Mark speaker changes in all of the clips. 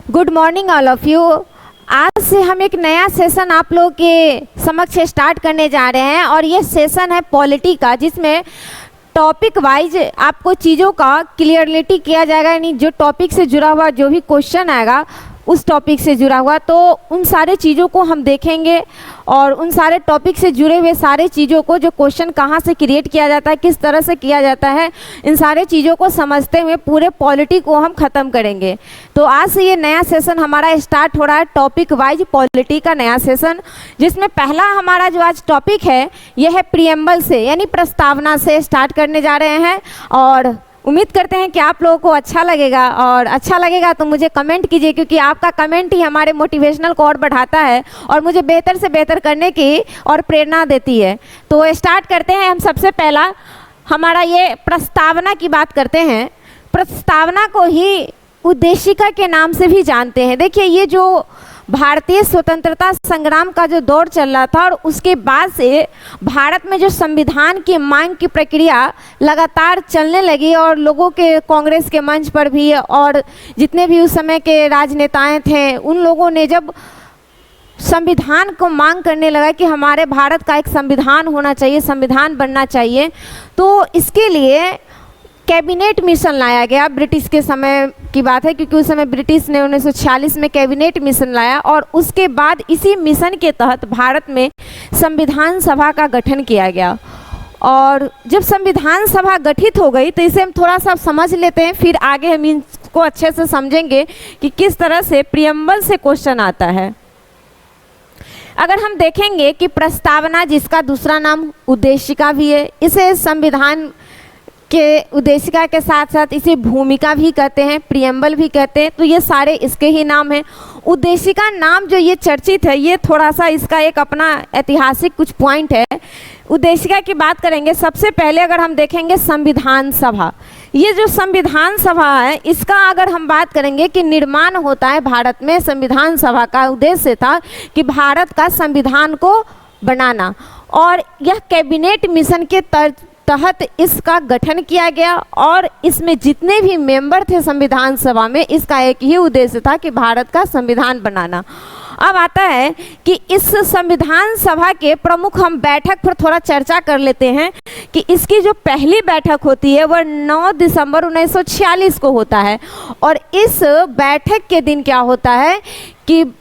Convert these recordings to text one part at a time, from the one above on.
Speaker 1: Good morning all of you. आज से हम एक नया सेशन आप लोगों के समक्ष स्टार्ट करने जा रहे हैं और ये सेशन है पॉलिटी का, जिसमें टॉपिक वाइज आपको चीज़ों का क्लियरिटी किया जाएगा। यानी जो टॉपिक से जुड़ा हुआ जो भी क्वेश्चन आएगा उस टॉपिक से जुड़ा हुआ, तो उन सारे चीज़ों को हम देखेंगे और उन सारे टॉपिक से जुड़े हुए सारे चीज़ों को, जो क्वेश्चन कहाँ से क्रिएट किया जाता है, किस तरह से किया जाता है, इन सारे चीज़ों को समझते हुए पूरे पॉलिटी को हम ख़त्म करेंगे। तो आज से ये नया सेशन हमारा स्टार्ट हो रहा है, टॉपिक वाइज पॉलिटी का नया सेशन, जिसमें पहला हमारा जो आज टॉपिक है यह है प्रीएम्बल से, यानी प्रस्तावना से स्टार्ट करने जा रहे हैं। और उम्मीद करते हैं कि आप लोगों को अच्छा लगेगा, और अच्छा लगेगा तो मुझे कमेंट कीजिए, क्योंकि आपका कमेंट ही हमारे मोटिवेशनल को और बढ़ाता है और मुझे बेहतर से बेहतर करने की और प्रेरणा देती है। तो स्टार्ट करते हैं। हम सबसे पहला हमारा ये प्रस्तावना की बात करते हैं। प्रस्तावना को ही उद्देशिका के नाम से भी जानते हैं। देखिए, ये जो भारतीय स्वतंत्रता संग्राम का जो दौर चल रहा था और उसके बाद से भारत में जो संविधान की मांग की प्रक्रिया लगातार चलने लगी, और लोगों के कांग्रेस के मंच पर भी और जितने भी उस समय के राजनेताएं थे, उन लोगों ने जब संविधान को मांग करने लगा कि हमारे भारत का एक संविधान होना चाहिए, संविधान बनना चाहिए, तो इसके लिए कैबिनेट मिशन लाया गया। ब्रिटिश के समय की बात है, क्योंकि उस समय ब्रिटिश ने 1946 में कैबिनेट मिशन लाया, और उसके बाद इसी मिशन के तहत भारत में संविधान सभा का गठन किया गया। और जब संविधान सभा गठित हो गई तो इसे हम थोड़ा सा समझ लेते हैं, फिर आगे हम इसको अच्छे से समझेंगे कि किस तरह से प्रीएम्बल से क्वेश्चन आता है। अगर हम देखेंगे कि प्रस्तावना, जिसका दूसरा नाम उद्देशिका भी है, इसे संविधान के उद्देशिका के साथ साथ इसे भूमिका भी कहते हैं, प्रीएम्बल भी कहते हैं, तो ये सारे इसके ही नाम हैं। उद्देशिका नाम जो ये चर्चित है, ये थोड़ा सा इसका एक अपना ऐतिहासिक कुछ पॉइंट है। उद्देशिका की बात करेंगे, सबसे पहले अगर हम देखेंगे संविधान सभा, ये जो संविधान सभा है, इसका अगर हम बात करेंगे कि निर्माण होता है भारत में, संविधान सभा का उद्देश्य था कि भारत का संविधान को बनाना, और यह कैबिनेट मिशन के तहत इसका गठन किया गया। और इसमें जितने भी मेंबर थे संविधान सभा में, इसका एक ही उद्देश्य था कि भारत का संविधान बनाना। अब आता है कि इस संविधान सभा के प्रमुख, हम बैठक पर थोड़ा चर्चा कर लेते हैं कि इसकी जो पहली बैठक होती है वह 9 दिसंबर 1946 को होता है। और इस बैठक के दिन क्या होता है कि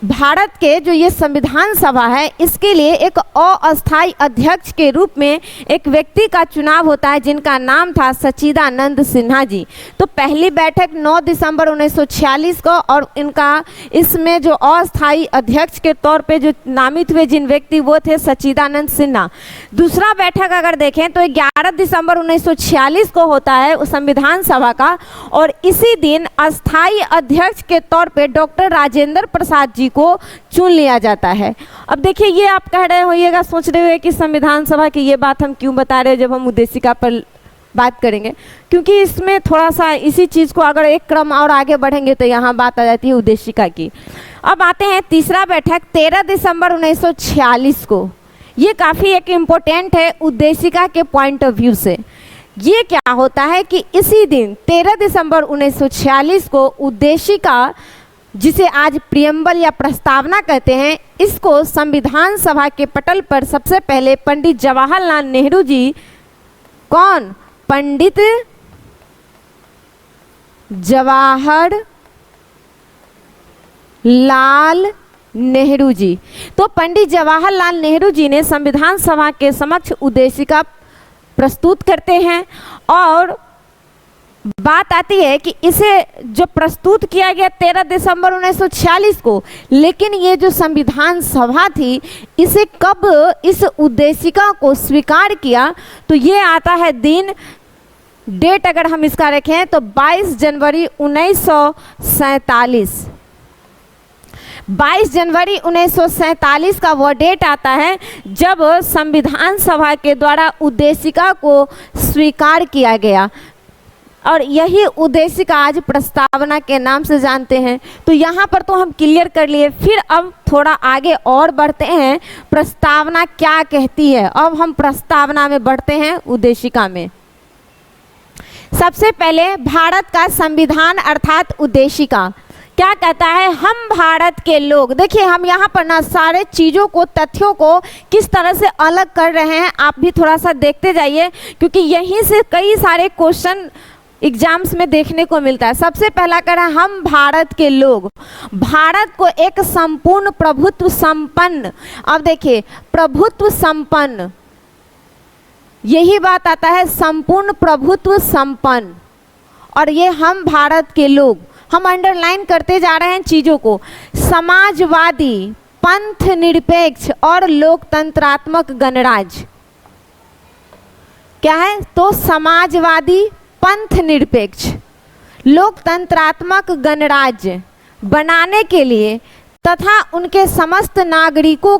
Speaker 1: भारत के जो ये संविधान सभा है, इसके लिए एक अस्थायी अध्यक्ष के रूप में एक व्यक्ति का चुनाव होता है, जिनका नाम था सच्चिदानंद सिन्हा जी। तो पहली बैठक 9 दिसंबर 1946 को, और इनका इसमें जो अस्थायी अध्यक्ष के तौर पे जो नामित हुए जिन व्यक्ति, वो थे सच्चिदानंद सिन्हा। दूसरा बैठक अगर देखें तो 11 दिसंबर 1946 को होता है उस संविधान सभा का, और इसी दिन अस्थायी अध्यक्ष के तौर पे डॉक्टर राजेंद्र प्रसाद जी को चुन लिया जाता है। अब देखिए, ये आप कह रहे होइएगा, सोच रहे हुए कि संविधान सभा की ये बात हम क्यों बता रहे हैं जब हम उद्देशिका पर बात करेंगे, क्योंकि इसमें थोड़ा सा इसी चीज़ को अगर एक क्रम और आगे बढ़ेंगे तो यहाँ बात आ जाती है उद्देशिका की। अब आते हैं तीसरा बैठक 13 दिसंबर 1946 को। ये काफ़ी एक इम्पोर्टेंट है उद्देशिका के पॉइंट ऑफ व्यू से। ये क्या होता है कि इसी दिन 13 दिसंबर 1946 को उद्देशिका, जिसे आज प्रीएम्बल या प्रस्तावना कहते हैं, इसको संविधान सभा के पटल पर सबसे पहले पंडित जवाहरलाल नेहरू जी, कौन, पंडित जवाहरलाल नेहरू जी, तो पंडित जवाहरलाल नेहरू जी ने संविधान सभा के समक्ष उद्देशिका प्रस्तुत करते हैं। और बात आती है कि इसे जो प्रस्तुत किया गया 13 दिसंबर 1946 को, लेकिन ये जो संविधान सभा थी, इसे कब इस उद्देशिका को स्वीकार किया, तो ये आता है दिन, डेट अगर हम इसका रखें तो 22 जनवरी 1947। 22 जनवरी 1947 का वह डेट आता है जब संविधान सभा के द्वारा उद्देशिका को स्वीकार किया गया, और यही उद्देशिका आज प्रस्तावना के नाम से जानते हैं। तो यहाँ पर तो हम क्लियर कर लिए। फिर अब थोड़ा आगे और बढ़ते हैं, प्रस्तावना क्या कहती है। अब हम प्रस्तावना में बढ़ते हैं उद्देशिका में। सबसे पहले भारत का संविधान अर्थात उद्देशिका क्या कहता है, हम भारत के लोग। देखिए हम यहाँ पर ना सारे चीज़ों को, तथ्यों को किस तरह से अलग कर रहे हैं, आप भी थोड़ा सा देखते जाइए, क्योंकि यहीं से कई सारे क्वेश्चन एग्जाम्स में देखने को मिलता है। सबसे पहला कह रहा है हम भारत के लोग, भारत को एक संपूर्ण प्रभुत्व संपन्न, अब देखिए प्रभुत्व संपन्न, यही बात आता है संपूर्ण प्रभुत्व संपन्न, और ये हम भारत के लोग, हम अंडरलाइन करते जा रहे हैं चीज़ों को, समाजवादी, पंथ निरपेक्ष और लोकतंत्रात्मक गणराज्य। क्या है तो समाजवादी, पंथ निरपेक्ष, लोकतंत्रात्मक गणराज्य बनाने के लिए तथा उनके समस्त नागरिकों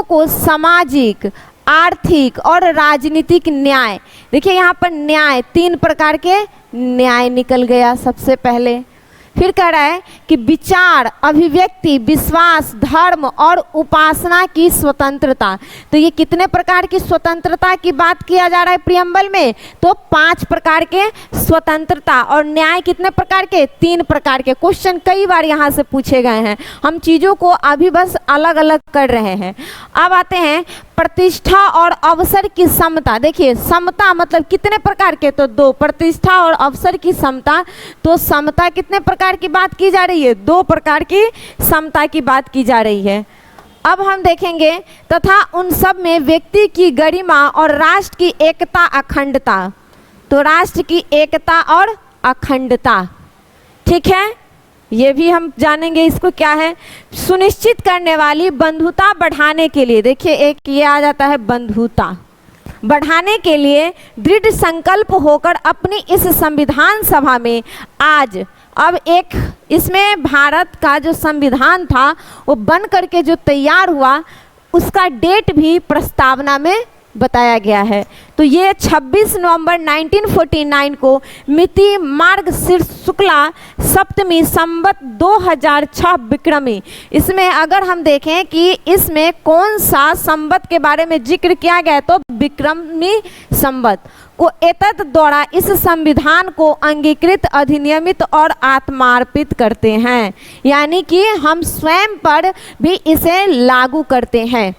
Speaker 1: को सामाजिक, आर्थिक और राजनीतिक न्याय, देखिए यहाँ पर न्याय, 3 प्रकार के न्याय निकल गया सबसे पहले। फिर कह रहा है कि विचार, अभिव्यक्ति, विश्वास, धर्म और उपासना की स्वतंत्रता। तो ये कितने प्रकार की स्वतंत्रता की बात किया जा रहा है प्रियम्बल में, तो 5 प्रकार के स्वतंत्रता, और न्याय कितने प्रकार के, 3 प्रकार के। क्वेश्चन कई बार यहाँ से पूछे गए हैं, हम चीज़ों को अभी बस अलग अलग कर रहे हैं। अब आते हैं प्रतिष्ठा और अवसर की समता। देखिए समता मतलब कितने प्रकार के, तो 2, प्रतिष्ठा और अवसर की समता। तो समता कितने प्रकार की बात की जा रही है, 2 प्रकार की समता की बात की जा रही है। अब हम देखेंगे तथा उन सब में व्यक्ति की गरिमा और राष्ट्र की एकता अखंडता। तो राष्ट्र की एकता और अखंडता, ठीक है, ये भी हम जानेंगे इसको क्या है। सुनिश्चित करने वाली बंधुता बढ़ाने के लिए, देखिए एक ये आ जाता है बंधुता बढ़ाने के लिए दृढ़ संकल्प होकर अपनी इस संविधान सभा में आज, अब एक इसमें भारत का जो संविधान था वो बन करके जो तैयार हुआ उसका डेट भी प्रस्तावना में बताया गया है। तो ये 26 नवंबर 1949 को मिति मार्गशीर्ष शुक्ला सप्तमी संवत 2006 विक्रमी। इसमें अगर हम देखें कि इसमें कौन सा संवत के बारे में जिक्र किया गया तो विक्रमी संवत को एतत् द्वारा इस संविधान को अंगीकृत, अधिनियमित और आत्मार्पित करते हैं, यानी कि हम स्वयं पर भी इसे लागू करते हैं।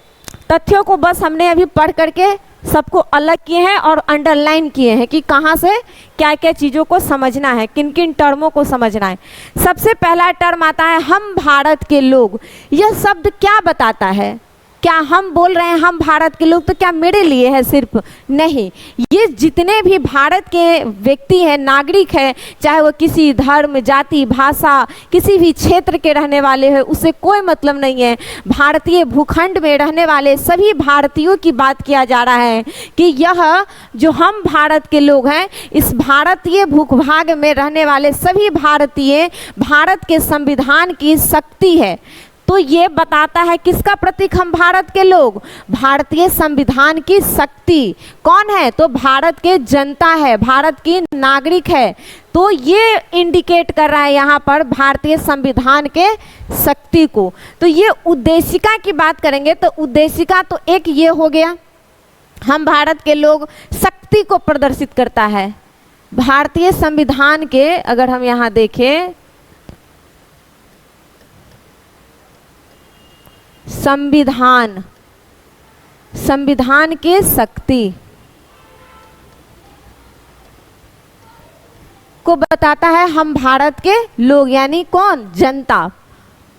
Speaker 1: तथ्यों को बस हमने अभी पढ़ करके सबको अलग किए हैं और अंडरलाइन किए हैं कि कहाँ से क्या क्या चीज़ों को समझना है, किन किन टर्मों को समझना है। सबसे पहला टर्म आता है हम भारत के लोग। यह शब्द क्या बताता है, क्या हम बोल रहे हैं हम भारत के लोग तो क्या मेरे लिए है सिर्फ, नहीं, ये जितने भी भारत के व्यक्ति हैं, नागरिक हैं, चाहे वो किसी धर्म, जाति, भाषा, किसी भी क्षेत्र के रहने वाले हैं, उससे कोई मतलब नहीं है। भारतीय भूखंड में रहने वाले सभी भारतीयों की बात किया जा रहा है कि यह जो हम भारत के लोग हैं, इस भारतीय भूभाग में रहने वाले सभी भारतीय भारत के संविधान की शक्ति है। तो ये बताता है किसका प्रतीक हम भारत के लोग, भारतीय संविधान की शक्ति कौन है, तो भारत के जनता है, भारत की नागरिक है। तो ये इंडिकेट कर रहा है यहाँ पर भारतीय संविधान के शक्ति को। तो ये उद्देशिका की बात करेंगे तो उद्देशिका तो एक ये हो गया, हम भारत के लोग शक्ति को प्रदर्शित करता है। भारतीय संविधान के अगर हम यहाँ देखें, संविधान के शक्ति को बताता है हम भारत के लोग, यानी कौन, जनता।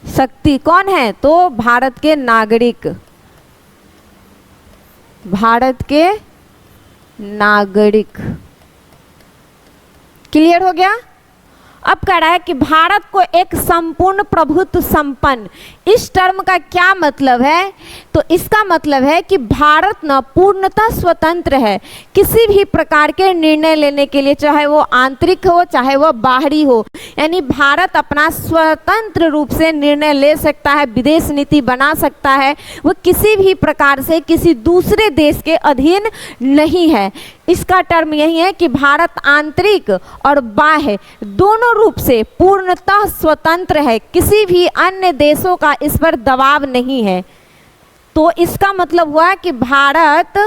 Speaker 1: शक्ति कौन है तो भारत के नागरिक, भारत के नागरिक। क्लियर हो गया। अब कह रहा है कि भारत को एक संपूर्ण प्रभुत्व संपन्न, इस टर्म का क्या मतलब है, तो इसका मतलब है कि भारत न पूर्णतः स्वतंत्र है किसी भी प्रकार के निर्णय लेने के लिए, चाहे वो आंतरिक हो चाहे वो बाहरी हो। यानी भारत अपना स्वतंत्र रूप से निर्णय ले सकता है, विदेश नीति बना सकता है, वो किसी भी प्रकार से किसी दूसरे देश के अधीन नहीं है। इसका टर्म यही है कि भारत आंतरिक और बाह्य दोनों रूप से पूर्णतः स्वतंत्र है, किसी भी अन्य देशों का इस पर दबाव नहीं है। तो इसका मतलब हुआ कि भारत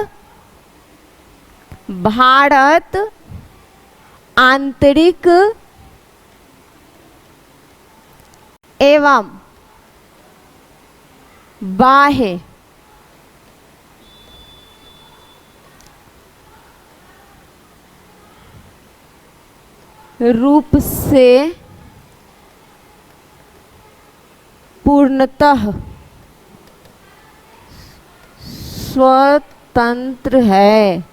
Speaker 1: आंतरिक एवं बाह्य रूप से पूर्णतः स्वतंत्र है।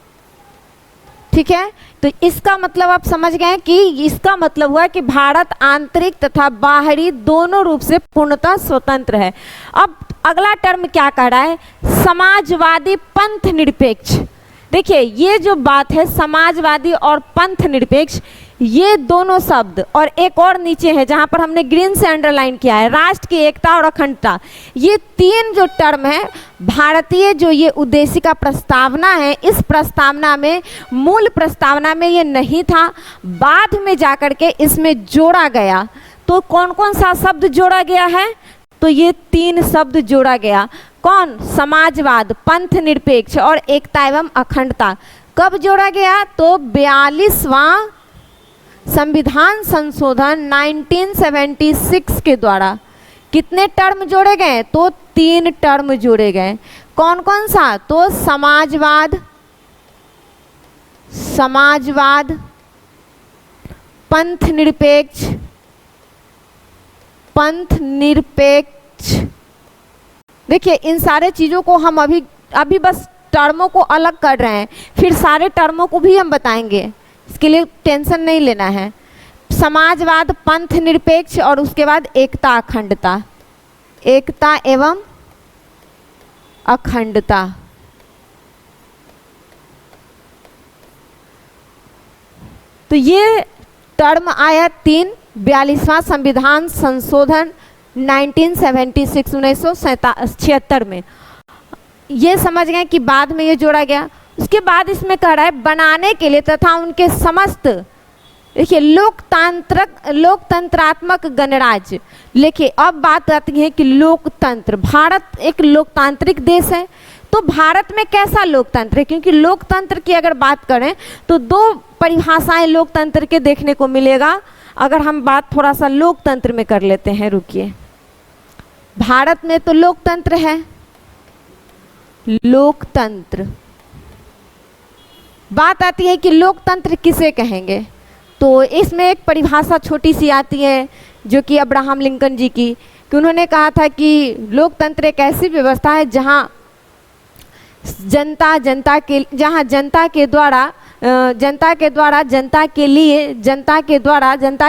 Speaker 1: ठीक है, तो इसका मतलब आप समझ गए कि इसका मतलब हुआ कि भारत आंतरिक तथा बाहरी दोनों रूप से पूर्णतः स्वतंत्र है। अब अगला टर्म क्या कह रहा है? समाजवादी पंथ निरपेक्ष। देखिए ये जो बात है समाजवादी और पंथ निरपेक्ष, ये दोनों शब्द और एक और नीचे है जहां पर हमने ग्रीन से अंडरलाइन किया है, राष्ट्र की एकता और अखंडता, ये तीन जो टर्म है भारतीय जो ये उद्देशिका प्रस्तावना है, इस प्रस्तावना में मूल प्रस्तावना में ये नहीं था, बाद में जाकर के इसमें जोड़ा गया। तो कौन कौन सा शब्द जोड़ा गया है? तो ये तीन शब्द जोड़ा गया। कौन? समाजवाद, पंथ निरपेक्ष और एकता एवं अखंडता। कब जोड़ा गया? तो 42वां संविधान संशोधन 1976 के द्वारा। कितने टर्म जोड़े गए? तो 3 टर्म जोड़े गए। कौन कौन सा? तो समाजवाद, पंथ निरपेक्ष। देखिए इन सारे चीज़ों को हम अभी बस टर्मों को अलग कर रहे हैं, फिर सारे टर्मों को भी हम बताएंगे, इसके लिए टेंशन नहीं लेना है। समाजवाद, पंथ निरपेक्ष और उसके बाद एकता अखंडता, एकता एवं अखंडता। तो ये टर्म आया 3, 42वां संविधान संशोधन 1976 में। ये समझ गए कि बाद में ये जोड़ा गया। उसके बाद इसमें कह रहा है बनाने के लिए तथा उनके समस्त, देखिए लोकतंत्रात्मक गणराज्य। देखिए अब बात आती है कि लोकतंत्र, भारत एक लोकतांत्रिक देश है, तो भारत में कैसा लोकतंत्र है? क्योंकि लोकतंत्र की अगर बात करें तो 2 परिभाषाएं लोकतंत्र के देखने को मिलेगा। अगर हम बात थोड़ा सा लोकतंत्र में कर लेते हैं, रुकिए। भारत में तो लोकतंत्र है, लोकतंत्र। बात आती है कि लोकतंत्र किसे कहेंगे, तो इसमें एक परिभाषा छोटी सी आती है जो कि अब्राहम लिंकन जी की, कि उन्होंने कहा था कि लोकतंत्र एक ऐसी व्यवस्था है जहां जनता के द्वारा जनता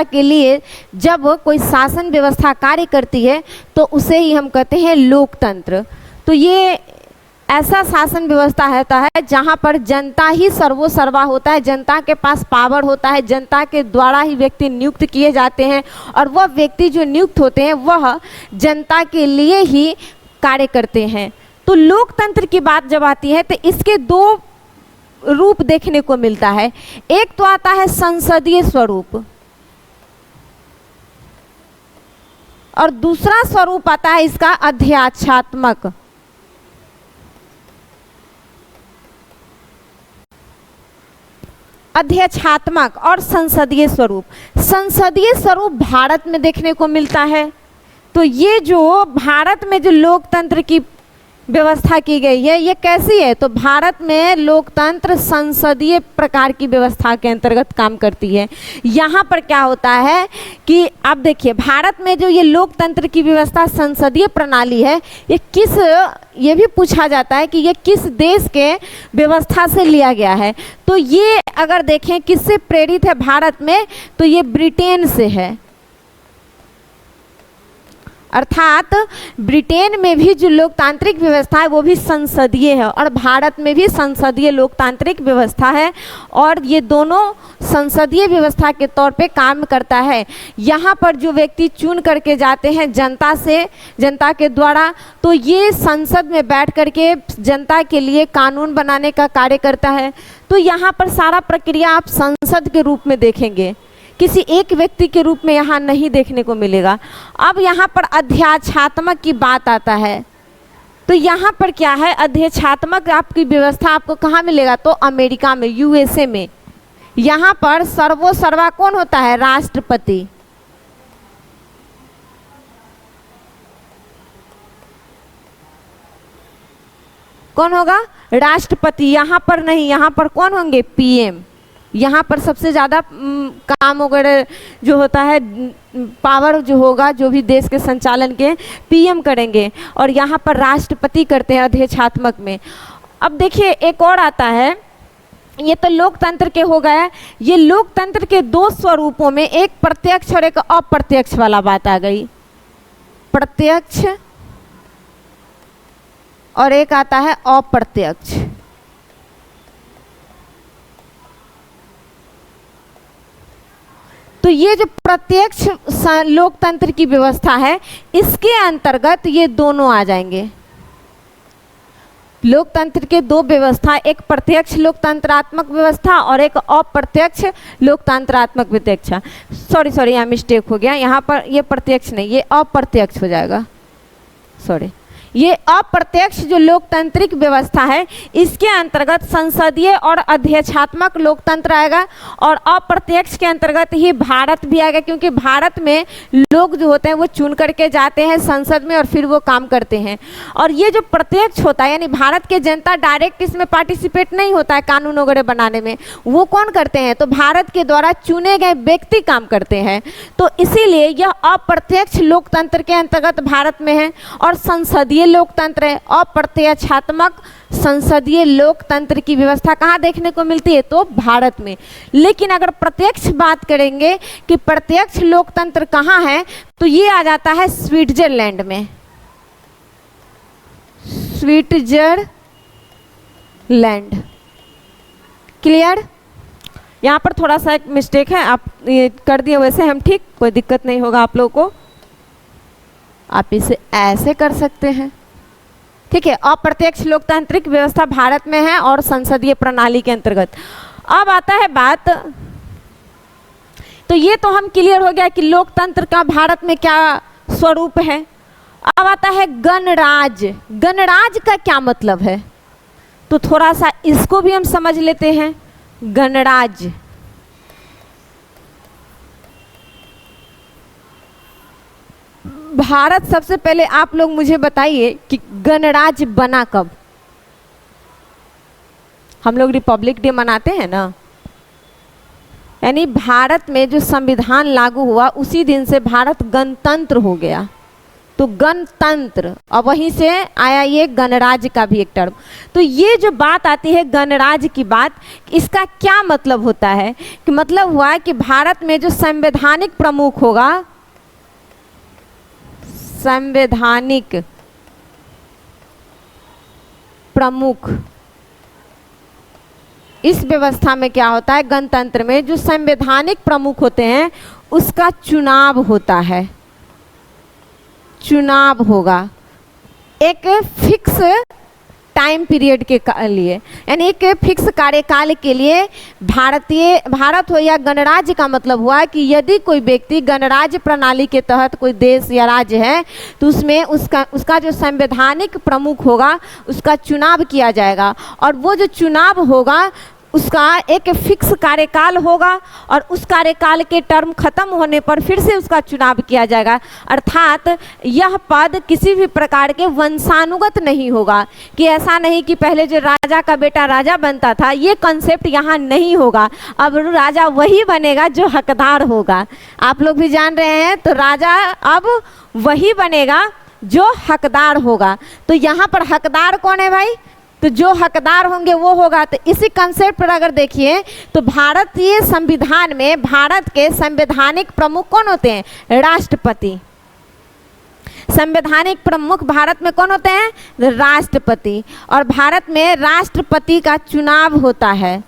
Speaker 1: के लिए जब कोई शासन व्यवस्था कार्य करती है तो उसे ही हम कहते हैं लोकतंत्र। तो ये ऐसा शासन व्यवस्था होता है जहाँ पर जनता ही सर्वोसर्वा होता है, जनता के पास पावर होता है, जनता के द्वारा ही व्यक्ति नियुक्त किए जाते हैं और वह व्यक्ति जो नियुक्त होते हैं वह जनता के लिए ही कार्य करते हैं। तो लोकतंत्र की बात जब आती है तो इसके 2 रूप देखने को मिलता है। एक तो आता है संसदीय स्वरूप और दूसरा स्वरूप आता है इसका अध्यात्मात्मक। अध्यक्षात्मक और संसदीय स्वरूप। संसदीय स्वरूप भारत में देखने को मिलता है। तो ये जो भारत में जो लोकतंत्र की व्यवस्था की गई है ये कैसी है? तो भारत में लोकतंत्र संसदीय प्रकार की व्यवस्था के अंतर्गत काम करती है। यहाँ पर क्या होता है कि आप देखिए भारत में जो ये लोकतंत्र की व्यवस्था संसदीय प्रणाली है, ये भी पूछा जाता है कि ये किस देश के व्यवस्था से लिया गया है। तो ये अगर देखें किससे प्रेरित है भारत में, तो ये ब्रिटेन से है। अर्थात ब्रिटेन में भी जो लोकतांत्रिक व्यवस्था है वो भी संसदीय है और भारत में भी संसदीय लोकतांत्रिक व्यवस्था है और ये दोनों संसदीय व्यवस्था के तौर पे काम करता है। यहाँ पर जो व्यक्ति चुन करके जाते हैं जनता के द्वारा, तो ये संसद में बैठ करके जनता के लिए कानून बनाने का कार्य करता है। तो यहाँ पर सारा प्रक्रिया आप संसद के रूप में देखेंगे, किसी एक व्यक्ति के रूप में यहाँ नहीं देखने को मिलेगा। अब यहाँ पर अध्यात्मात्मक की बात आता है, तो यहाँ पर क्या है, अध्यक्षात्मक आपकी व्यवस्था आपको कहाँ मिलेगा? तो अमेरिका में, यूएसए में। यहाँ पर सर्वोसर्वा कौन होता है? राष्ट्रपति। कौन होगा? राष्ट्रपति। यहाँ पर नहीं, यहाँ पर कौन होंगे? पीएम। यहाँ पर सबसे ज़्यादा काम वगैरह जो होता है, पावर जो होगा, जो भी देश के संचालन के, पीएम करेंगे, और यहाँ पर राष्ट्रपति करते हैं अध्यक्षात्मक में। अब देखिए एक और आता है, ये तो लोकतंत्र के हो गया। ये लोकतंत्र के दो स्वरूपों में, एक प्रत्यक्ष और एक अप्रत्यक्ष वाला बात आ गई। प्रत्यक्ष और एक आता है अप्रत्यक्ष। तो ये जो प्रत्यक्ष लोकतंत्र की व्यवस्था है, इसके अंतर्गत ये दोनों आ जाएंगे। लोकतंत्र के दो व्यवस्था, एक प्रत्यक्ष लोकतंत्रात्मक व्यवस्था और एक अप्रत्यक्ष लोकतंत्रात्मक व्यवस्था। सॉरी यहाँ मिस्टेक हो गया, यहाँ पर ये प्रत्यक्ष नहीं, ये अप्रत्यक्ष हो जाएगा। सॉरी, ये अप्रत्यक्ष जो लोकतांत्रिक व्यवस्था है, इसके अंतर्गत संसदीय और अध्यक्षात्मक लोकतंत्र आएगा, और अप्रत्यक्ष के अंतर्गत ही भारत भी आएगा, क्योंकि भारत में लोग जो होते हैं वो चुन करके जाते हैं संसद में और फिर वो काम करते हैं। और ये जो प्रत्यक्ष होता है, यानी भारत के जनता डायरेक्ट इसमें पार्टिसिपेट नहीं होता है कानून वगैरह बनाने में, वो कौन करते हैं? तो भारत के द्वारा चुने गए व्यक्ति काम करते हैं। तो इसीलिए यह अप्रत्यक्ष लोकतंत्र के अंतर्गत भारत में है। और संसदीय लोकतंत्र है, अप्रत्यक्षात्मक संसदीय लोकतंत्र की व्यवस्था कहाँ देखने को मिलती है? तो भारत में। लेकिन अगर प्रत्यक्ष बात करेंगे कि प्रत्यक्ष लोकतंत्र कहाँ है, तो ये आ जाता है स्विट्जरलैंड में। स्विट्जरलैंड। क्लियर? यहाँ पर थोड़ा सा एक मिस्टेक है, आप ये कर दिए, वैसे हम ठीक, कोई दिक्कत नहीं होगा आप लोगों को। आप इसे ऐसे कर सकते हैं, ठीक है। अप्रत्यक्ष लोकतांत्रिक व्यवस्था भारत में है और संसदीय प्रणाली के अंतर्गत। अब आता है बात, तो ये तो हम क्लियर हो गया कि लोकतंत्र का भारत में क्या स्वरूप है। अब आता है गणराज। गणराज का क्या मतलब है? तो थोड़ा सा इसको भी हम समझ लेते हैं। गणराज, भारत, सबसे पहले आप लोग मुझे बताइए कि गणराज्य बना कब? हम लोग रिपब्लिक डे मनाते हैं ना, यानी भारत में जो संविधान लागू हुआ उसी दिन से भारत गणतंत्र हो गया। तो गणतंत्र, और वहीं से आया ये गणराज्य का भी एक टर्म। तो ये जो बात आती है गणराज्य की बात, इसका क्या मतलब होता है? कि मतलब हुआ कि भारत में जो संवैधानिक प्रमुख होगा, संवैधानिक प्रमुख, इस व्यवस्था में क्या होता है? गणतंत्र में जो संवैधानिक प्रमुख होते हैं उसका चुनाव होता है। चुनाव होगा एक फिक्स टाइम पीरियड के लिए, यानी एक फिक्स कार्यकाल के लिए। भारत हो या गणराज्य का मतलब हुआ कि यदि कोई व्यक्ति गणराज्य प्रणाली के तहत कोई देश या राज्य है, तो उसमें उसका जो संवैधानिक प्रमुख होगा उसका चुनाव किया जाएगा, और वो जो चुनाव होगा उसका एक फिक्स कार्यकाल होगा, और उस कार्यकाल के टर्म खत्म होने पर फिर से उसका चुनाव किया जाएगा। अर्थात यह पद किसी भी प्रकार के वंशानुगत नहीं होगा, कि ऐसा नहीं कि पहले जो राजा का बेटा राजा बनता था, ये कॉन्सेप्ट यहाँ नहीं होगा। अब राजा वही बनेगा जो हकदार होगा। आप लोग भी जान रहे हैं, तो राजा अब वही बनेगा जो हकदार होगा। तो यहाँ पर हकदार कौन है भाई? तो जो हकदार होंगे वो होगा। तो इसी कंसेप्ट पर अगर देखिए तो भारतीय संविधान में भारत के संवैधानिक प्रमुख कौन होते हैं? राष्ट्रपति। संवैधानिक प्रमुख भारत में कौन होते हैं? राष्ट्रपति। और भारत में राष्ट्रपति का चुनाव होता है,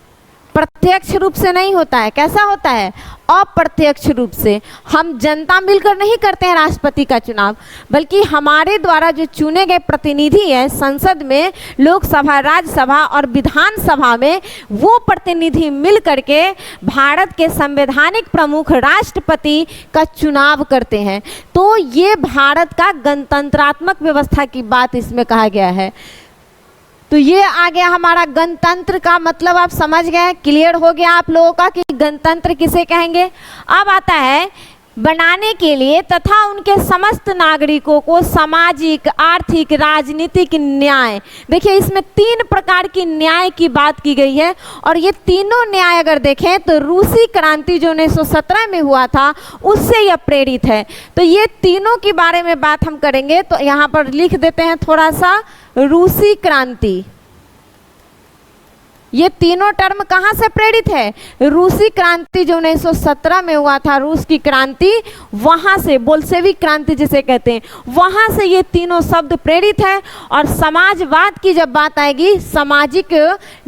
Speaker 1: प्रत्यक्ष रूप से नहीं होता है। कैसा होता है? अप्रत्यक्ष रूप से। हम जनता मिलकर नहीं करते हैं राष्ट्रपति का चुनाव, बल्कि हमारे द्वारा जो चुने गए प्रतिनिधि है संसद में, लोकसभा, राज्यसभा और विधानसभा में, वो प्रतिनिधि मिल करके भारत के संवैधानिक प्रमुख राष्ट्रपति का चुनाव करते हैं। तो ये भारत का गणतंत्रात्मक व्यवस्था की बात इसमें कहा गया है। तो तो ये आ गया हमारा गणतंत्र का मतलब, आप समझ गए, क्लियर हो गया आप लोगों का कि गणतंत्र किसे कहेंगे। अब आता है बनाने के लिए तथा उनके समस्त नागरिकों को सामाजिक, आर्थिक, राजनीतिक न्याय। देखिए इसमें 3 प्रकार की न्याय की बात की गई है, और ये तीनों न्याय अगर देखें तो रूसी क्रांति जो 1917 में हुआ था उससे यह प्रेरित है। तो ये तीनों के बारे में बात हम करेंगे, तो यहाँ पर लिख देते हैं थोड़ा सा, रूसी क्रांति। ये तीनों टर्म कहाँ से प्रेरित है? रूसी क्रांति जो 1917 में हुआ था, रूस की क्रांति, वहाँ से, बोल्शेविक क्रांति जिसे कहते हैं, वहाँ से ये तीनों शब्द प्रेरित है। और समाजवाद की जब बात आएगी, सामाजिक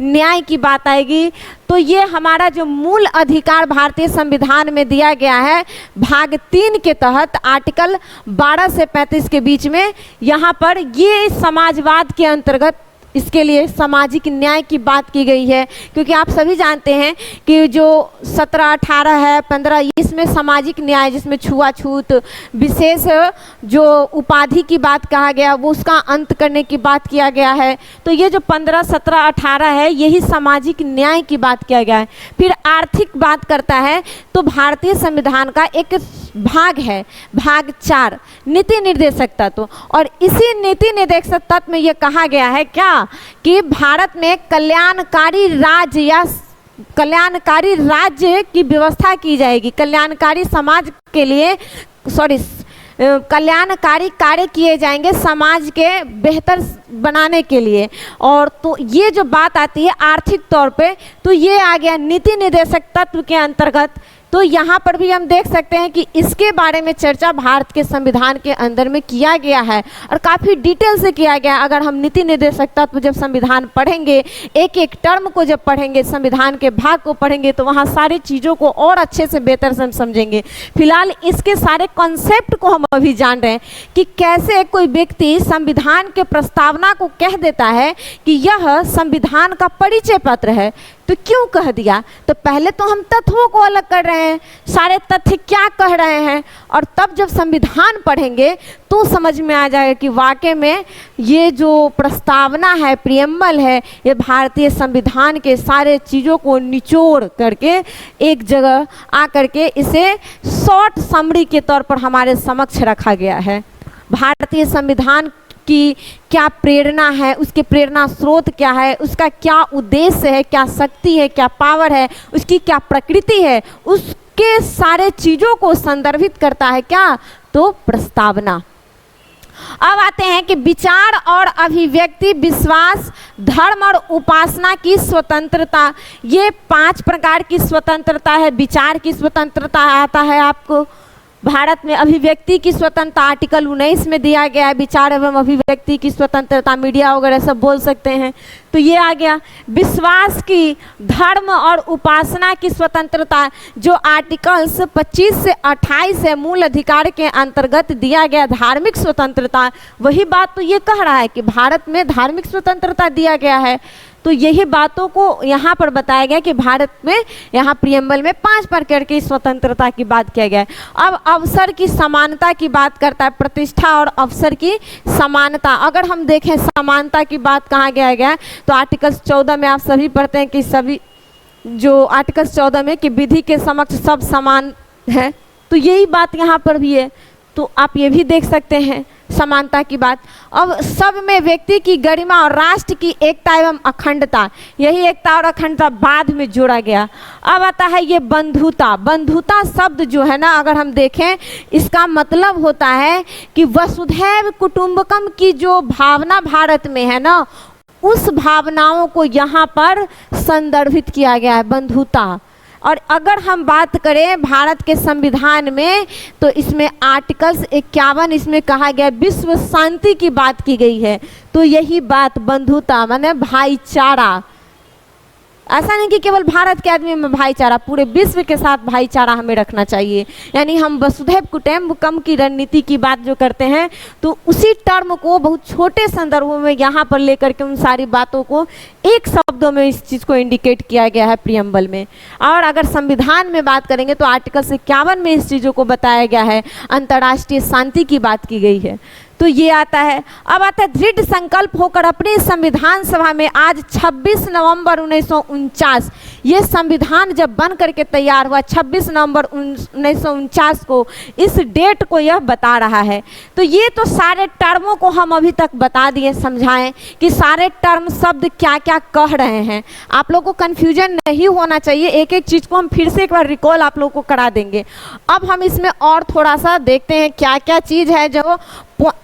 Speaker 1: न्याय की बात आएगी, तो ये हमारा जो मूल अधिकार भारतीय संविधान में दिया गया है भाग 3 के तहत आर्टिकल 12 से 35 के बीच में, यहाँ पर ये समाजवाद के अंतर्गत इसके लिए सामाजिक न्याय की बात की गई है। क्योंकि आप सभी जानते हैं कि जो 17, 18 है, 15, इसमें सामाजिक न्याय, जिसमें छुआछूत, विशेष जो उपाधि की बात कहा गया वो उसका अंत करने की बात किया गया है। तो ये जो 15, 17, 18 है, यही सामाजिक न्याय की बात किया गया है। फिर आर्थिक बात करता है तो भारतीय संविधान का एक भाग है, भाग 4, नीति निर्देशक तत्व। और इसी नीति निर्देशक तत्व में यह कहा गया है क्या, कि भारत में कल्याणकारी राज्य या कल्याणकारी राज्य की व्यवस्था की जाएगी, कल्याणकारी समाज के लिए, कल्याणकारी कार्य किए जाएंगे समाज के बेहतर बनाने के लिए। और तो ये जो बात आती है आर्थिक तौर पे, तो ये आ गया नीति निर्देशक तत्व के अंतर्गत। तो यहाँ पर भी हम देख सकते हैं कि इसके बारे में चर्चा भारत के संविधान के अंदर में किया गया है, और काफ़ी डिटेल से किया गया है। अगर हम नीति निर्देशक तत्व जब संविधान पढ़ेंगे, एक एक टर्म को जब पढ़ेंगे, संविधान के भाग को पढ़ेंगे, तो वहाँ सारी चीज़ों को और अच्छे से बेहतर से हम समझेंगे। फिलहाल इसके सारे कॉन्सेप्ट को हम अभी जान रहे हैं कि कैसे कोई व्यक्ति संविधान के प्रस्तावना को कह देता है कि यह संविधान का परिचय पत्र है। तो क्यों कह दिया? तो पहले तो हम तत्वों को अलग कर रहे हैं, सारे तथ्य क्या कह रहे हैं, और तब जब संविधान पढ़ेंगे तो समझ में आ जाएगा कि वाकई में ये जो प्रस्तावना है, प्रियम्बल है, ये भारतीय संविधान के सारे चीज़ों को निचोड़ करके एक जगह आ करके इसे शॉर्ट समरी के तौर पर हमारे समक्ष रखा गया है। भारतीय संविधान की क्या प्रेरणा है, उसके प्रेरणा स्रोत क्या है, उसका क्या उद्देश्य है, क्या शक्ति है, क्या पावर है, उसकी क्या प्रकृति है, उसके सारे चीज़ों को संदर्भित करता है क्या, तो प्रस्तावना। अब आते हैं कि विचार और अभिव्यक्ति, विश्वास, धर्म और उपासना की स्वतंत्रता। ये 5 प्रकार की स्वतंत्रता है। विचार की स्वतंत्रता आता है आपको भारत में, अभिव्यक्ति की स्वतंत्रता आर्टिकल 19 में दिया गया है, विचार एवं अभिव्यक्ति की स्वतंत्रता, मीडिया वगैरह सब बोल सकते हैं, तो ये आ गया। विश्वास की, धर्म और उपासना की स्वतंत्रता जो आर्टिकल्स 25 से 28 है, मूल अधिकार के अंतर्गत दिया गया धार्मिक स्वतंत्रता, वही बात तो ये कह रहा है कि भारत में धार्मिक स्वतंत्रता दिया गया है। तो यही बातों को यहाँ पर बताया गया कि भारत में यहाँ प्रियम्बल में 5 प्रकार की स्वतंत्रता की बात किया गया है। अब अवसर की समानता की बात करता है, प्रतिष्ठा और अवसर की समानता। अगर हम देखें समानता की बात कहाँ गया गया है, तो आर्टिकल 14 में आप सभी पढ़ते हैं कि सभी जो आर्टिकल 14 में कि विधि के समक्ष सब समान है, तो यही बात यहाँ पर भी है। तो आप ये भी देख सकते हैं समानता की बात। अब सब में व्यक्ति की गरिमा और राष्ट्र की एकता एवं अखंडता, यही एकता और अखंडता बाद में जोड़ा गया। अब आता है ये बंधुता। बंधुता शब्द जो है ना, अगर हम देखें, इसका मतलब होता है कि वसुधैव कुटुंबकम की जो भावना भारत में है ना, उस भावनाओं को यहाँ पर संदर्भित किया गया है, बंधुता। और अगर हम बात करें भारत के संविधान में, तो इसमें आर्टिकल्स 51 इसमें कहा गया विश्व शांति की बात की गई है। तो यही बात बंधुता माने भाईचारा, ऐसा नहीं कि केवल भारत के आदमी में भाईचारा, पूरे विश्व के साथ भाईचारा हमें रखना चाहिए। यानी हम वसुधैव कुटुंबकम की रणनीति की बात जो करते हैं, तो उसी टर्म को बहुत छोटे संदर्भों में यहाँ पर लेकर के उन सारी बातों को एक शब्दों में इस चीज़ को इंडिकेट किया गया है प्रियम्बल में। और अगर संविधान में बात करेंगे तो आर्टिकल 51 में इस चीज़ों को बताया गया है, अंतर्राष्ट्रीय शांति की बात की गई है। तो ये आता है। अब आता है दृढ़ संकल्प होकर अपनी संविधान सभा में आज 26 नवंबर 1949, ये संविधान जब बन करके तैयार हुआ 26 नवंबर 1949 को, इस डेट को यह बता रहा है। तो ये तो सारे टर्मों को हम अभी तक बता दिए, समझाएं कि सारे टर्म शब्द क्या क्या कह रहे हैं। आप लोगों को कन्फ्यूजन नहीं होना चाहिए, एक एक चीज़ को हम फिर से एक बार रिकॉल आप लोगों को करा देंगे। अब हम इसमें और थोड़ा सा देखते हैं क्या क्या चीज़ है जो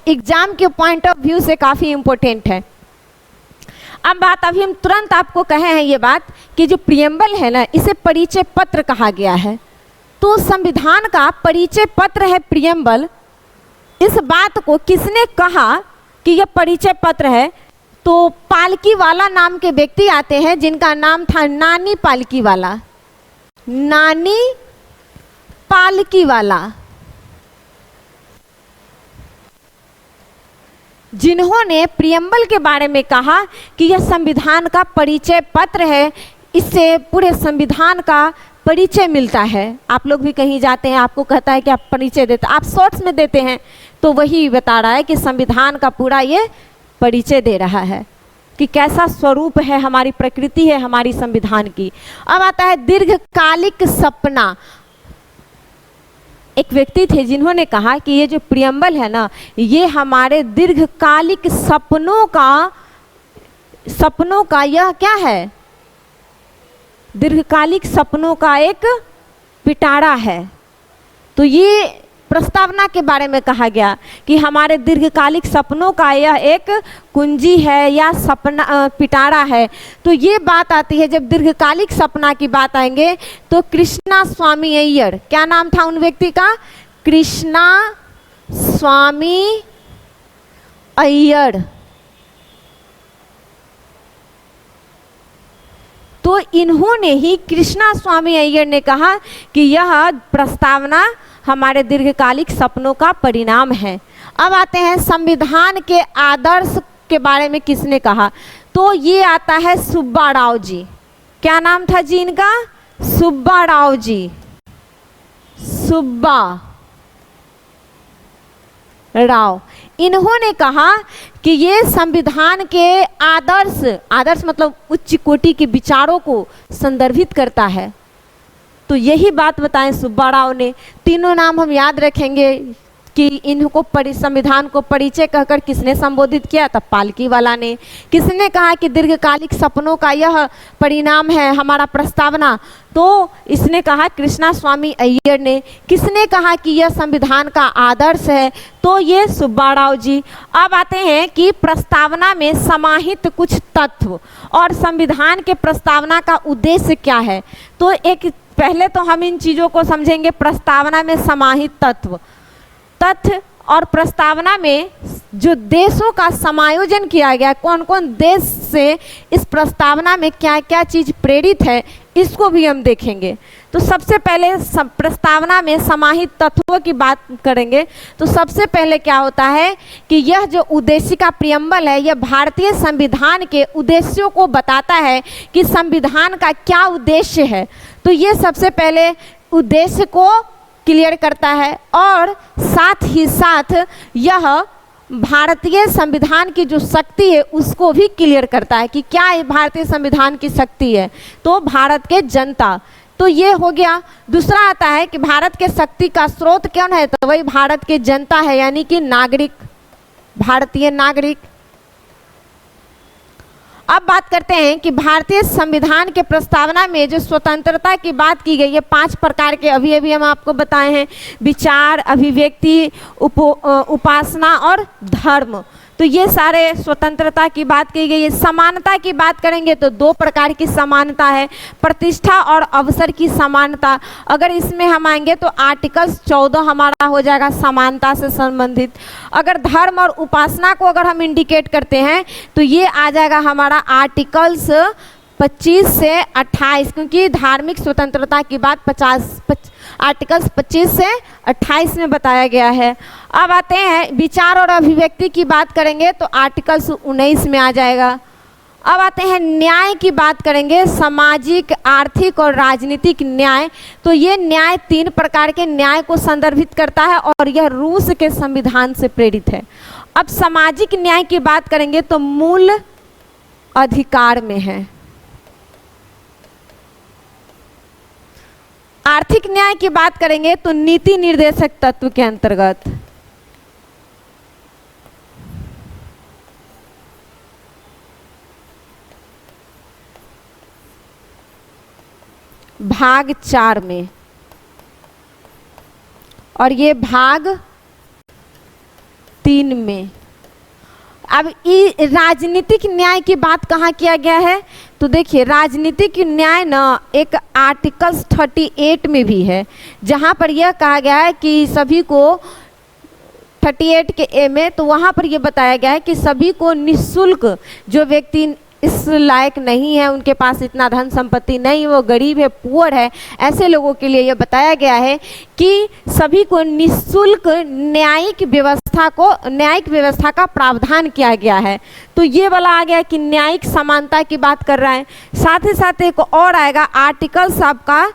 Speaker 1: एग्जाम के पॉइंट ऑफ व्यू से काफ़ी इंपॉर्टेंट है। अब बात अभी हम तुरंत आपको कहे हैं ये बात कि जो प्रियम्बल है ना, इसे परिचय पत्र कहा गया है। तो संविधान का परिचय पत्र है प्रियम्बल। इस बात को किसने कहा कि यह परिचय पत्र है? तो पालकीवाला नाम के व्यक्ति आते हैं जिनका नाम था नानी पालकीवाला। नानी पालकीवाला, जिन्होंने प्रियम्बल के बारे में कहा कि यह संविधान का परिचय पत्र है, इससे पूरे संविधान का परिचय मिलता है। आप लोग भी कहीं जाते हैं, आपको कहता है कि आप परिचय देते, आप शॉर्ट्स में देते हैं, तो वही बता रहा है कि संविधान का पूरा ये परिचय दे रहा है कि कैसा स्वरूप है, हमारी प्रकृति है हमारी संविधान की। अब आता है दीर्घकालिक सपना। एक व्यक्ति थे जिन्होंने कहा कि ये जो प्रियम्बल है ना, ये हमारे दीर्घकालिक सपनों का यह क्या है? दीर्घकालिक सपनों का एक पिटारा है। तो ये प्रस्तावना के बारे में कहा गया कि हमारे दीर्घकालिक सपनों का यह एक कुंजी है या सपना पिटारा है। तो ये बात आती है, जब दीर्घकालिक सपना की बात आएंगे तो कृष्णा स्वामी अय्यर, क्या नाम था उन व्यक्ति का? कृष्णा स्वामी अय्यर। तो इन्होंने ही, कृष्णा स्वामी अय्यर ने कहा कि यह प्रस्तावना हमारे दीर्घकालिक सपनों का परिणाम है। अब आते हैं संविधान के आदर्श के बारे में किसने कहा? तो ये आता है सुब्बा राव जी। क्या नाम था जी इनका? सुब्बा राव जी। सुब्बा राव, इन्होंने कहा कि ये संविधान के आदर्श मतलब उच्च कोटि के विचारों को संदर्भित करता है। तो यही बात बताएं सुब्बा राव ने। तीनों नाम हम याद रखेंगे कि इनको संविधान को परिचय कहकर किसने संबोधित किया? तब पालकीवाला ने। किसने कहा कि दीर्घकालिक सपनों का यह परिणाम है हमारा प्रस्तावना? तो इसने कहा कृष्णा स्वामी अय्यर ने। किसने कहा कि यह संविधान का आदर्श है? तो ये सुब्बा राव जी। अब आते हैं कि प्रस्तावना में समाहित कुछ तत्व और संविधान के प्रस्तावना का उद्देश्य क्या है। तो एक पहले तो हम इन चीज़ों को समझेंगे। प्रस्तावना में समाहित तथ्य और प्रस्तावना में जो देशों का समायोजन किया गया, कौन कौन देश से इस प्रस्तावना में क्या क्या चीज़ प्रेरित है, इसको भी हम देखेंगे। तो सबसे पहले प्रस्तावना में समाहित तत्वों की बात करेंगे। तो सबसे पहले क्या होता है कि यह जो उद्देशिका प्रियम्बल है, यह भारतीय संविधान के उद्देश्यों को बताता है कि संविधान का क्या उद्देश्य है। तो ये सबसे पहले उद्देश्य को क्लियर करता है और साथ ही साथ यह भारतीय संविधान की जो शक्ति है उसको भी क्लियर करता है कि क्या है भारतीय संविधान की शक्ति है। तो भारत के जनता, तो ये हो गया। दूसरा आता है कि भारत के शक्ति का स्रोत कौन है? तो वही भारत के जनता है, यानी कि नागरिक, भारतीय नागरिक। अब बात करते हैं कि भारतीय संविधान के प्रस्तावना में जो स्वतंत्रता की बात की गई है, 5 प्रकार के अभी हम आपको बताए हैं: विचार, अभिव्यक्ति, उपासना और धर्म। तो ये सारे स्वतंत्रता की बात की गई है। समानता की बात करेंगे तो 2 प्रकार की समानता है, प्रतिष्ठा और अवसर की समानता। अगर इसमें हम आएंगे तो आर्टिकल्स 14 हमारा हो जाएगा समानता से संबंधित। अगर धर्म और उपासना को अगर हम इंडिकेट करते हैं तो ये आ जाएगा हमारा आर्टिकल्स 25 से 28, क्योंकि धार्मिक स्वतंत्रता की बात आर्टिकल्स 25 से 28 में बताया गया है। अब आते हैं विचार और अभिव्यक्ति की बात करेंगे तो आर्टिकल्स 19 में आ जाएगा। अब आते हैं न्याय की बात करेंगे, सामाजिक, आर्थिक और राजनीतिक न्याय। तो ये न्याय 3 प्रकार के न्याय को संदर्भित करता है और यह रूस के संविधान से प्रेरित है। अब सामाजिक न्याय की बात करेंगे तो मूल अधिकार में है। आर्थिक न्याय की बात करेंगे तो नीति निर्देशक तत्व के अंतर्गत। भाग 4 में, और ये भाग 3 में। अब राजनीतिक न्याय की बात कहाँ किया गया है? तो देखिए राजनीतिक न्याय ना एक आर्टिकल्स 38 में भी है, जहाँ पर यह कहा गया है कि सभी को 38 के ए में, तो वहाँ पर यह बताया गया है कि सभी को निःशुल्क, जो व्यक्ति इस लायक नहीं है, उनके पास इतना धन संपत्ति नहीं, वो गरीब है, पुअर है, ऐसे लोगों के लिए यह बताया गया है कि सभी को निःशुल्क न्यायिक व्यवस्था का प्रावधान किया गया है। तो ये वाला आ गया कि न्यायिक समानता की बात कर रहा है। साथ ही साथ एक और आएगा आर्टिकल्स आपका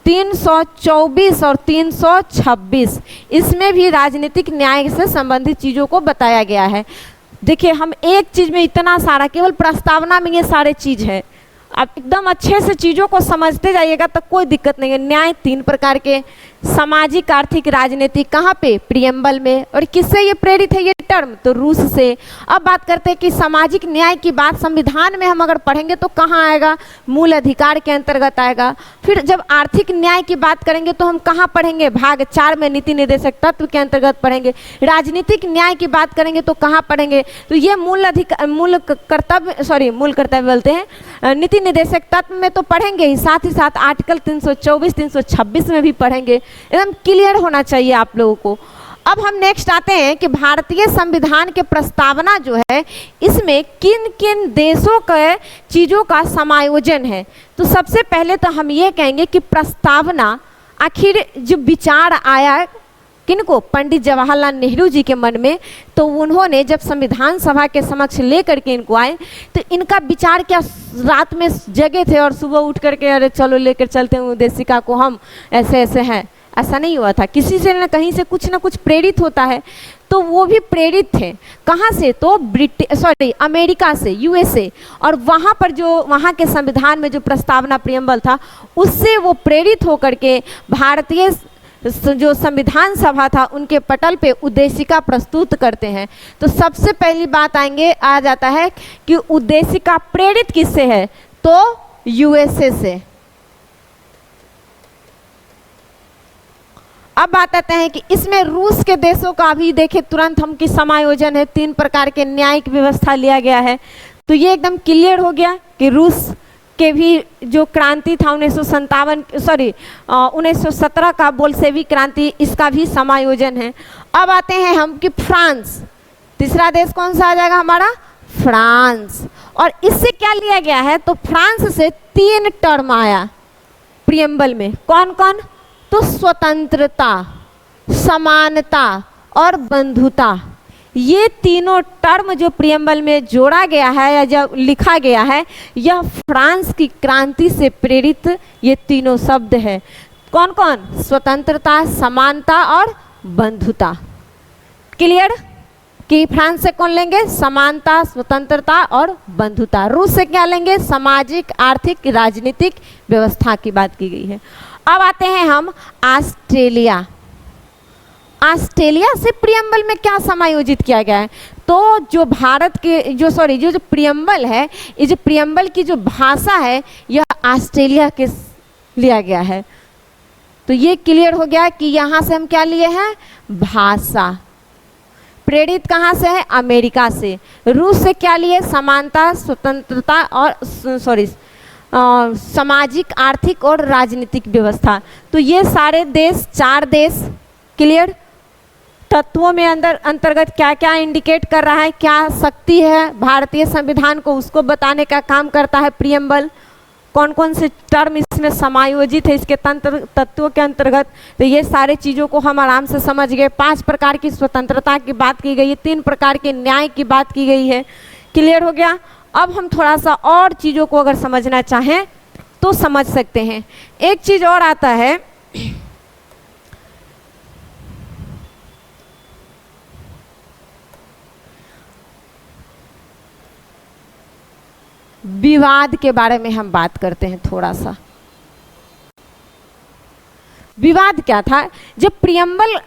Speaker 1: 324 और 326, इसमें भी राजनीतिक न्याय से संबंधित चीज़ों को बताया गया है। देखिए हम एक चीज़ में इतना सारा, केवल प्रस्तावना में ये सारे चीज़ है, आप एकदम अच्छे से चीज़ों को समझते जाइएगा तो कोई दिक्कत नहीं है। न्याय 3 प्रकार के, सामाजिक, आर्थिक, राजनीतिक, कहाँ पे? प्रियम्बल में। और किससे ये प्रेरित है ये टर्म? तो रूस से। अब बात करते हैं कि सामाजिक न्याय की बात संविधान में हम अगर पढ़ेंगे तो कहाँ आएगा? मूल अधिकार के अंतर्गत आएगा। फिर जब आर्थिक न्याय की बात करेंगे तो हम कहाँ पढ़ेंगे? भाग 4 में नीति निर्देशक तत्व के अंतर्गत पढ़ेंगे। राजनीतिक न्याय की बात करेंगे तो कहाँ पढ़ेंगे? तो ये मूल कर्तव्य बोलते हैं, नीति निर्देशक तत्व में तो पढ़ेंगे ही, साथ ही साथ आर्टिकल 324, 326 में भी पढ़ेंगे। एकदम क्लियर होना चाहिए आप लोगों को। अब हम नेक्स्ट आते हैं कि भारतीय संविधान के प्रस्तावना जो है, इसमें किन किन देशों के चीज़ों का समायोजन है। तो सबसे पहले तो हम ये कहेंगे कि प्रस्तावना आखिर जो विचार आया किनको? पंडित जवाहरलाल नेहरू जी के मन में। तो उन्होंने जब संविधान सभा के समक्ष लेकर के इनको आए तो इनका विचार क्या, रात में जगे थे और सुबह उठ करके अरे चलो लेकर चलते हैं उद्देशिका को, हम ऐसे ऐसे हैं, ऐसा नहीं हुआ था। किसी से न कहीं से कुछ ना कुछ प्रेरित होता है। तो वो भी प्रेरित थे, कहाँ से? तो अमेरिका से, यूएसए। और वहाँ पर जो वहाँ के संविधान में जो प्रस्तावना प्रियम्बल था, उससे वो प्रेरित होकर के भारतीय जो संविधान सभा था उनके पटल पे उद्देशिका प्रस्तुत करते हैं। तो सबसे पहली बात आ जाता है कि उद्देशिका प्रेरित किससे है? तो यूएसए से। अब बात आते हैं कि इसमें रूस के देशों का भी देखें तुरंत हम कि समायोजन है, 3 प्रकार के न्यायिक व्यवस्था लिया गया है। तो ये एकदम क्लियर हो गया कि रूस के भी जो क्रांति था 1917 का बोल्शेविक क्रांति, इसका भी समायोजन है। अब आते हैं हम कि फ्रांस, तीसरा देश कौन सा आ जाएगा हमारा? फ्रांस। और इससे क्या लिया गया है? तो फ्रांस से 3 टर्म आया प्रियम्बल में। कौन कौन? तो स्वतंत्रता, समानता और बंधुता। ये तीनों टर्म जो प्रियम्बल में जोड़ा गया है या जो लिखा गया है, यह फ्रांस की क्रांति से प्रेरित ये तीनों शब्द है। कौन कौन? स्वतंत्रता, समानता और बंधुता। क्लियर? कि फ्रांस से कौन लेंगे? समानता, स्वतंत्रता और बंधुता। रूस से क्या लेंगे? सामाजिक, आर्थिक, राजनीतिक व्यवस्था की बात की गई है। अब आते हैं हम ऑस्ट्रेलिया। ऑस्ट्रेलिया से प्रियम्बल में क्या समायोजित किया गया है? तो जो भारत के जो प्रियम्बल है, ये जो प्रियम्बल की जो भाषा है, यह ऑस्ट्रेलिया के लिया गया है। तो ये क्लियर हो गया कि यहाँ से हम क्या लिए हैं? भाषा। प्रेरित कहाँ से है? अमेरिका से। रूस से क्या लिए? समानता, स्वतंत्रता और सामाजिक, आर्थिक और राजनीतिक व्यवस्था। तो ये सारे देश, 4 देश। क्लियर? तत्वों में अंतर्गत क्या क्या इंडिकेट कर रहा है, क्या शक्ति है भारतीय संविधान को, उसको बताने का काम करता है प्रियम्बल। कौन कौन से टर्म इसमें समायोजित है इसके तत्वों के अंतर्गत। तो ये सारे चीज़ों को हम आराम से समझ गए। 5 प्रकार की स्वतंत्रता की बात की गई है, 3 प्रकार के न्याय की बात की गई है। क्लियर हो गया? अब हम थोड़ा सा और चीज़ों को अगर समझना चाहें तो समझ सकते हैं। एक चीज़ और आता है, विवाद के बारे में हम बात करते हैं थोड़ा सा। विवाद क्या था? जब प्रियम्बल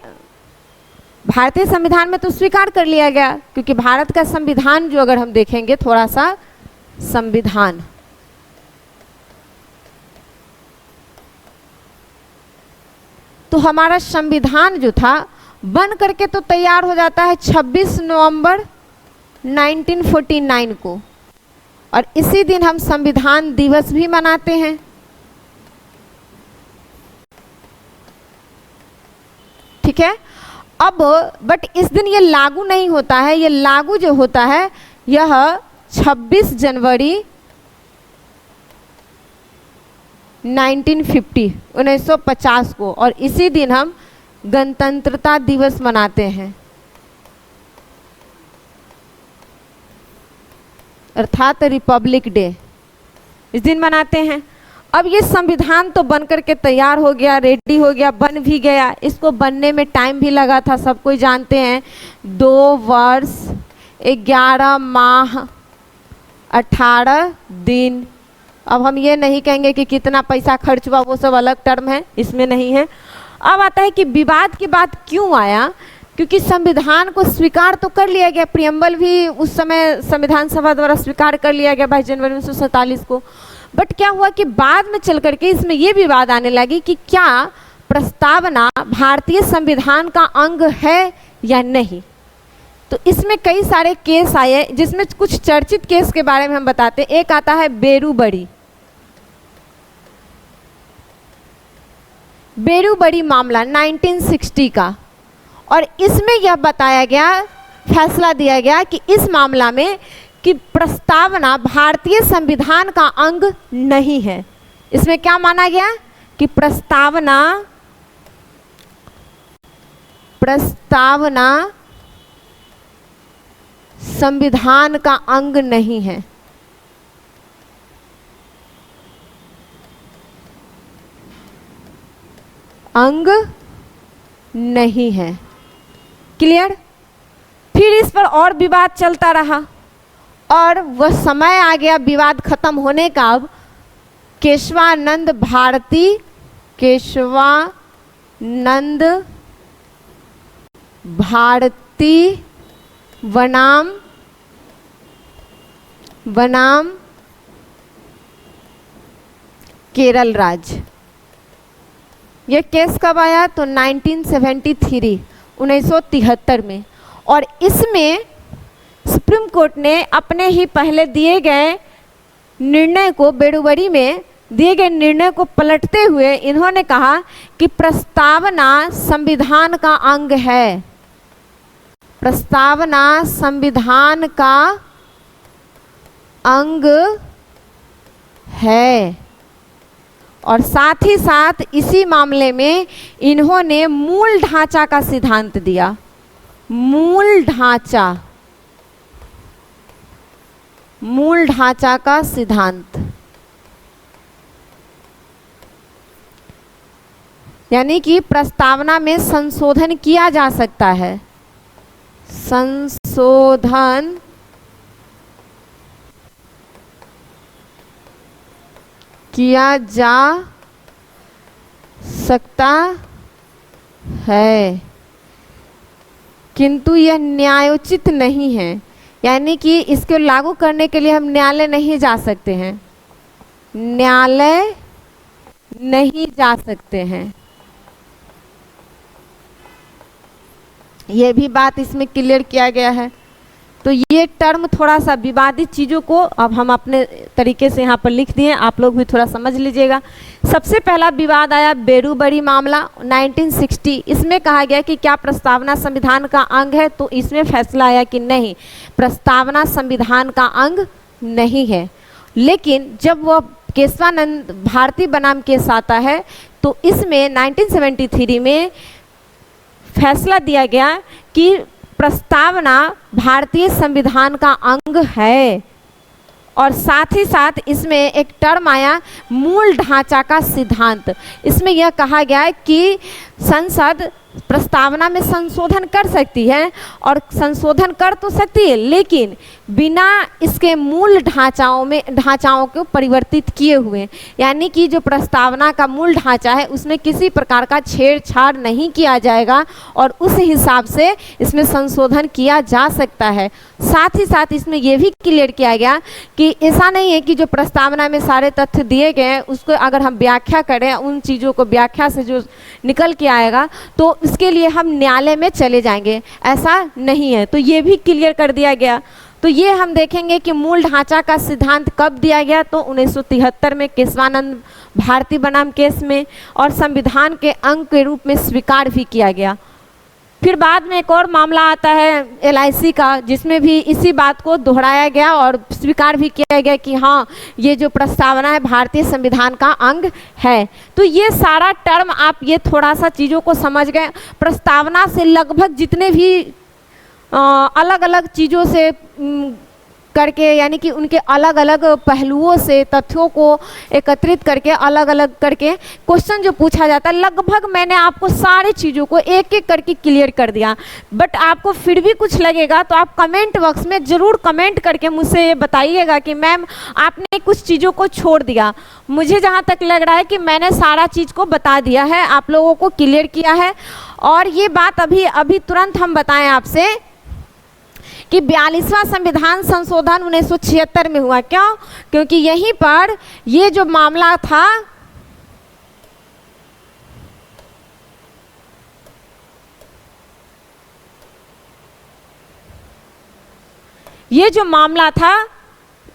Speaker 1: भारतीय संविधान में तो स्वीकार कर लिया गया, क्योंकि भारत का संविधान जो अगर हम देखेंगे थोड़ा सा, संविधान तो हमारा संविधान जो था बन करके तो तैयार हो जाता है 26 नवंबर 1949 को, और इसी दिन हम संविधान दिवस भी मनाते हैं। ठीक है। अब बट इस दिन ये लागू नहीं होता है, ये लागू जो होता है यह 26 जनवरी 1950 को, और इसी दिन हम गणतंत्रता दिवस मनाते हैं, अर्थात रिपब्लिक डे, इस दिन मनाते हैं। अब ये संविधान तो बन करके तैयार हो गया, रेडी हो गया, बन भी गया। इसको बनने में टाइम भी लगा था, सब कोई जानते हैं, 2 वर्ष 11 माह 18 दिन। अब हम ये नहीं कहेंगे कि कितना पैसा खर्च हुआ, वो सब अलग टर्म है, इसमें नहीं है। अब आता है कि विवाद की बात क्यों आया, क्योंकि संविधान को स्वीकार तो कर लिया गया, प्रियम्बल भी उस समय संविधान सभा द्वारा स्वीकार कर लिया गया 22 जनवरी 1947 को। बट क्या हुआ कि बाद में चल करके इसमें ये विवाद आने लगी कि क्या प्रस्तावना भारतीय संविधान का अंग है या नहीं। तो इसमें कई सारे केस आए, जिसमें कुछ चर्चित केस के बारे में हम बताते हैं। एक आता है बेरूबड़ी। बेरूबड़ी मामला 1960 का, और इसमें यह बताया गया, फैसला दिया गया कि इस मामला में कि प्रस्तावना भारतीय संविधान का अंग नहीं है। इसमें क्या माना गया कि प्रस्तावना संविधान का अंग नहीं है। अंग नहीं है। क्लियर? फिर इस पर और विवाद चलता रहा, और वह समय आ गया विवाद खत्म होने का। अब केशवानंद भारती बनाम केरल राज्य, यह केस कब आया? तो 1973 में। और इसमें सुप्रीम कोर्ट ने अपने ही पहले दिए गए निर्णय को, बेरूबड़ी में दिए गए निर्णय को पलटते हुए इन्होंने कहा कि प्रस्तावना संविधान का अंग है। प्रस्तावना संविधान का अंग है। और साथ ही साथ इसी मामले में इन्होंने मूल ढांचा का सिद्धांत दिया। मूल ढांचा का सिद्धांत, यानी कि प्रस्तावना में संशोधन किया जा सकता है। संशोधन किया जा सकता है, किंतु यह न्यायोचित नहीं है, यानी कि इसको लागू करने के लिए हम न्यायालय नहीं जा सकते हैं। न्यायालय नहीं जा सकते हैं, यह भी बात इसमें क्लियर किया गया है। तो ये टर्म थोड़ा सा विवादित चीज़ों को अब हम अपने तरीके से यहाँ पर लिख दिए, आप लोग भी थोड़ा समझ लीजिएगा। सबसे पहला विवाद आया बेरूबड़ी मामला 1960। इसमें कहा गया कि क्या प्रस्तावना संविधान का अंग है, तो इसमें फैसला आया कि नहीं, प्रस्तावना संविधान का अंग नहीं है। लेकिन जब वह केशवानंद भारती बनाम केस आता है, तो इसमें 1973 में फैसला दिया गया कि प्रस्तावना भारतीय संविधान का अंग है। और साथ ही साथ इसमें एक टर्म आया मूल ढांचा का सिद्धांत। इसमें यह कहा गया है कि संसद प्रस्तावना में संशोधन कर सकती है और संशोधन कर तो सकती है, लेकिन बिना इसके मूल ढांचाओं को परिवर्तित किए हुए, यानी कि जो प्रस्तावना का मूल ढांचा है उसमें किसी प्रकार का छेड़छाड़ नहीं किया जाएगा और उस हिसाब से इसमें संशोधन किया जा सकता है। साथ ही साथ इसमें यह भी क्लियर किया गया कि ऐसा नहीं है कि जो प्रस्तावना में सारे तथ्य दिए गए हैं उसको अगर हम व्याख्या करें, उन चीज़ों को व्याख्या से जो निकल के आएगा तो इसके लिए हम न्यायालय में चले जाएंगे, ऐसा नहीं है। तो ये भी क्लियर कर दिया गया। तो ये हम देखेंगे कि मूल ढांचा का सिद्धांत कब दिया गया, तो 1973 में केशवानंद भारती बनाम केस में, और संविधान के अंग के रूप में स्वीकार भी किया गया। फिर बाद में एक और मामला आता है LIC का, जिसमें भी इसी बात को दोहराया गया और स्वीकार भी किया गया कि हाँ ये जो प्रस्तावना है भारतीय संविधान का अंग है। तो ये सारा टर्म आप ये थोड़ा सा चीज़ों को समझ गए। प्रस्तावना से लगभग जितने भी अलग अलग चीज़ों से करके, यानी कि उनके अलग अलग पहलुओं से तथ्यों को एकत्रित करके अलग अलग करके क्वेश्चन जो पूछा जाता है, लगभग मैंने आपको सारी चीज़ों को एक एक करके क्लियर कर दिया। बट आपको फिर भी कुछ लगेगा तो आप कमेंट बॉक्स में ज़रूर कमेंट करके मुझसे ये बताइएगा कि मैम आपने कुछ चीज़ों को छोड़ दिया। मुझे जहाँ तक लग रहा है कि मैंने सारा चीज़ को बता दिया है, आप लोगों को क्लियर किया है। और ये बात अभी तुरंत हम बताएं आपसे कि 42वां संविधान संशोधन 1976 में हुआ। क्यों? क्योंकि यहीं पर ये जो मामला था,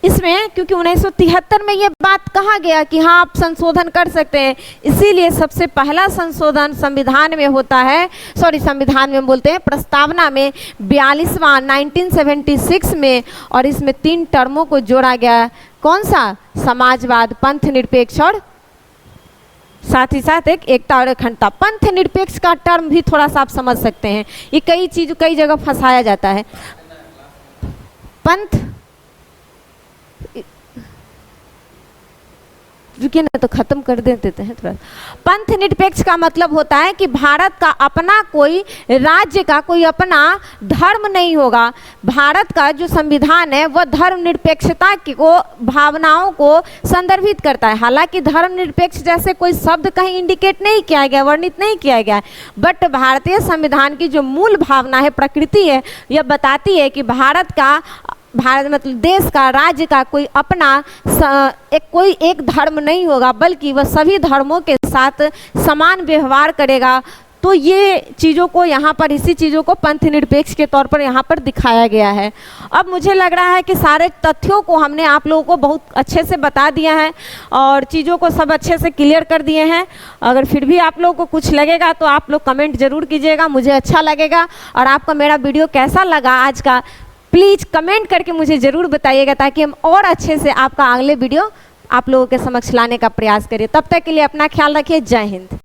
Speaker 1: इसमें क्योंकि 1973 में ये बात कहा गया कि हाँ आप संशोधन कर सकते हैं, इसीलिए सबसे पहला संशोधन संविधान में होता है, संविधान में बोलते हैं, प्रस्तावना में 42वां 1976 में, और इसमें 3 टर्मों को जोड़ा गया। कौन सा? समाजवाद, पंथ निरपेक्ष और साथ ही साथ एकता और अखंडता। पंथ निरपेक्ष का टर्म भी थोड़ा सा आप समझ सकते हैं, ये कई जगह फंसाया जाता है। पंथ, रुकिए ना तो खत्म कर देते हैं थोड़ा। पंथ निरपेक्ष का मतलब होता है कि भारत का अपना कोई राज्य का कोई अपना धर्म नहीं होगा। भारत का जो संविधान है वह धर्म निरपेक्षता को भावनाओं को संदर्भित करता है। हालांकि धर्म निरपेक्ष जैसे कोई शब्द कहीं इंडिकेट नहीं किया गया, वर्णित नहीं किया गया, बट भारतीय संविधान की जो मूल भावना है, प्रकृति है, यह बताती है कि भारत मतलब देश का, राज्य का कोई अपना कोई एक धर्म नहीं होगा, बल्कि वह सभी धर्मों के साथ समान व्यवहार करेगा। तो ये चीज़ों को यहाँ पर, इसी चीज़ों को पंथ निरपेक्ष के तौर पर यहाँ पर दिखाया गया है। अब मुझे लग रहा है कि सारे तथ्यों को हमने आप लोगों को बहुत अच्छे से बता दिया है और चीज़ों को सब अच्छे से क्लियर कर दिए हैं। अगर फिर भी आप लोगों को कुछ लगेगा तो आप लोग कमेंट ज़रूर कीजिएगा, मुझे अच्छा लगेगा। और आपको मेरा वीडियो कैसा लगा आज का, प्लीज़ कमेंट करके मुझे ज़रूर बताइएगा, ताकि हम और अच्छे से आपका अगले वीडियो आप लोगों के समक्ष लाने का प्रयास करें। तब तक के लिए अपना ख्याल रखिए। जय हिंद।